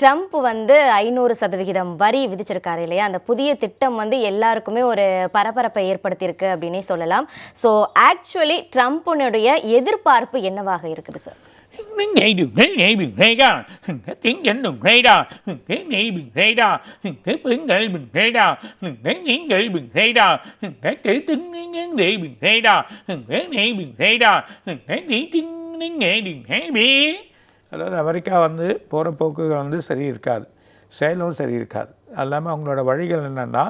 Trump வந்து 500% வரி விதிச்சிருக்காரு இல்லையா? அந்த புதிய திட்டம் வந்து எல்லாருக்குமே ஒரு பரபரப்பை ஏற்படுத்தியிருக்கு அப்படின்னே சொல்லலாம். ஸோ ஆக்சுவலி ட்ரம்ப்புனுடைய எதிர்பார்ப்பு என்னவாக இருக்குது சார்? அதாவது அமெரிக்கா வந்து போகிற போக்குகள் வந்து சரி இருக்காது, செயலும் சரி இருக்காது. அது இல்லாமல் அவங்களோட வழிகள் என்னென்னா,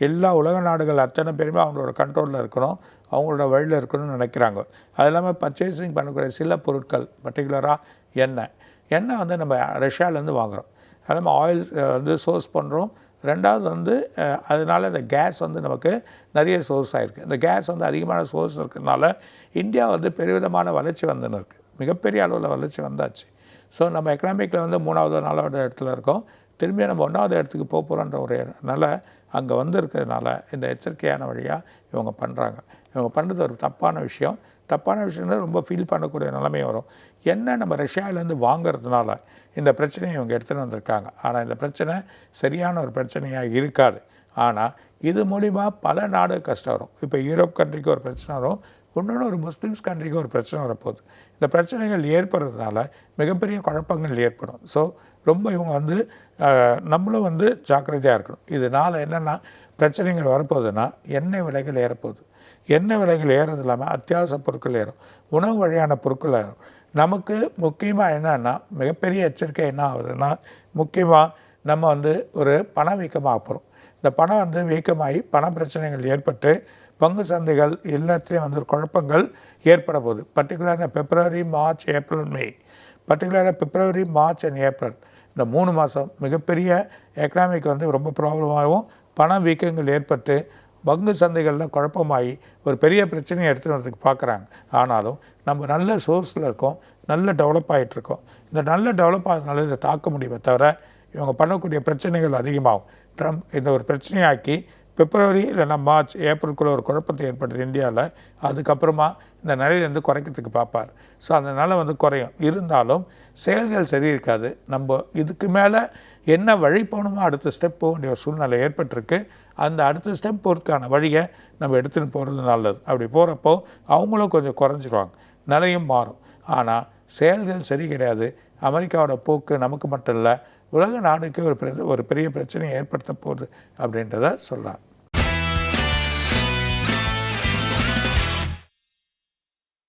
எல்லா உலக நாடுகள் அத்தனை பேருமே அவங்களோட கண்ட்ரோலில் இருக்கணும், அவங்களோட வழியில் இருக்கணும்னு நினைக்கிறாங்க. அது இல்லாமல் பர்ச்சேசிங் பண்ணக்கூடிய சில பொருட்கள், பர்டிகுலராக எண்ணெய் வந்து நம்ம ரஷ்யாவிலேருந்து வாங்குகிறோம். அது இல்லாமல் ஆயில் வந்து சோர்ஸ் பண்ணுறோம். ரெண்டாவது வந்து அதனால் இந்த கேஸ் வந்து நமக்கு நிறைய சோர்ஸ் ஆகிருக்கு. இந்த கேஸ் வந்து அதிகமான சோர்ஸ் இருக்கிறதுனால இந்தியா வந்து பெருவிதமான வளர்ச்சி வந்துன்னு இருக்குது, மிகப்பெரிய அளவில் வளர்ச்சி வந்தாச்சு. ஸோ நம்ம எக்கனாமிக்கில் வந்து 3வது 4வது இடத்துல இருக்கோம். திரும்பி நம்ம 1வது இடத்துக்கு போகிறோன்ற ஒரு நல்ல அங்கே வந்து இருக்கிறதுனால இந்த எச்சரிக்கையான வழியாக இவங்க பண்ணுறாங்க. இவங்க பண்ணுறது ஒரு தப்பான விஷயம்னா ரொம்ப ஃபீல் பண்ணக்கூடிய நிலைமை வரும். என்ன நம்ம ரஷ்யாவிலேருந்து வாங்கிறதுனால இந்த பிரச்சனையை இவங்க எடுத்துகிட்டு வந்திருக்காங்க. ஆனால் இந்த பிரச்சனை சரியான ஒரு பிரச்சனையாக இருக்காது. ஆனால் இது மூலிமா பல நாடு கஷ்டம் வரும். இப்போ யூரோப் கண்ட்ரிக்கு ஒரு பிரச்சனை வரும், இன்னொன்று ஒரு முஸ்லீம்ஸ் கண்ட்ரிக்கு ஒரு பிரச்சனை வரப்போகுது. இந்த பிரச்சனைகள் ஏற்படுறதுனால மிகப்பெரிய குழப்பங்கள் ஏற்படும். ஸோ ரொம்ப இவங்க வந்து நம்மளும் வந்து ஜாக்கிரதையாக இருக்கணும். இதனால் என்னென்னா பிரச்சனைகள் வரப்போகுதுன்னா எண்ணெய் விலைகள் ஏறப்போகுது. எண்ணெய் விலைகள் ஏறது இல்லாமல் அத்தியாவசிய பொருட்கள் ஏறும், உணவு வழியான பொருட்கள் ஏறும். நமக்கு முக்கியமாக என்னென்னா மிகப்பெரிய எச்சரிக்கை என்ன ஆகுதுன்னா, முக்கியமாக நம்ம வந்து ஒரு பணவீக்கமாக போகிறோம். இந்த பணம் வந்து வீக்கமாகி பண பிரச்சனைகள் ஏற்பட்டு பங்கு சந்தைகள் எல்லாத்துலேயும் வந்து குழப்பங்கள் ஏற்பட போகுது. பர்டிகுலராக பிப்ரவரி, மார்ச், ஏப்ரல், மே, பர்டிகுலராக பிப்ரவரி, மார்ச் அண்ட் ஏப்ரல் இந்த 3 மாதம் மிகப்பெரிய எக்கனாமிக் வந்து ரொம்ப ப்ராப்ளமாகவும் பண வீக்கங்கள் ஏற்பட்டு பங்கு சந்தைகளில் குழப்பமாகி ஒரு பெரிய பிரச்சனையை எடுத்துகிட்டு வரதுக்கு பார்க்குறாங்க. ஆனாலும் நம்ம நல்ல சோர்ஸில் இருக்கோம், நல்ல டெவலப் ஆகிட்டுருக்கோம். இந்த நல்ல டெவலப் ஆகிறதுனால இதை தாக்க முடியுமே தவிர இவங்க பண்ணக்கூடிய பிரச்சனைகள் அதிகமாகும். ட்ரம்ப் இந்த ஒரு பிரச்சனையாக்கி பிப்ரவரி இல்லைன்னா மார்ச், ஏப்ரலுக்குள்ளே ஒரு குழப்பத்தை ஏற்படுது இந்தியாவில். அதுக்கப்புறமா இந்த நிலையிலேருந்து குறைக்கிறதுக்கு பார்ப்பார். ஸோ அதனால் வந்து குறையும். இருந்தாலும் செயல்கள் சரி இருக்காது. நம்ம இதுக்கு மேலே என்ன வழி போகணுமோ அடுத்த ஸ்டெப் போக வேண்டிய ஒரு சூழ்நிலை ஏற்பட்டிருக்கு. அந்த அடுத்த ஸ்டெப் போகிறதுக்கான வழியை நம்ம எடுத்துகிட்டு போகிறது நல்லது. அப்படி போகிறப்போ அவங்களும் கொஞ்சம் குறைஞ்சிருவாங்க, நிலையும் மாறும். ஆனால் செயல்கள் சரி கிடையாது. அமெரிக்காவோட போக்கு நமக்கு மட்டும் இல்லை, உலக நாடுக்கு ஒரு பெரிய பிரச்சனையை ஏற்படுத்த போகுது அப்படின்றத சொல்கிறார்.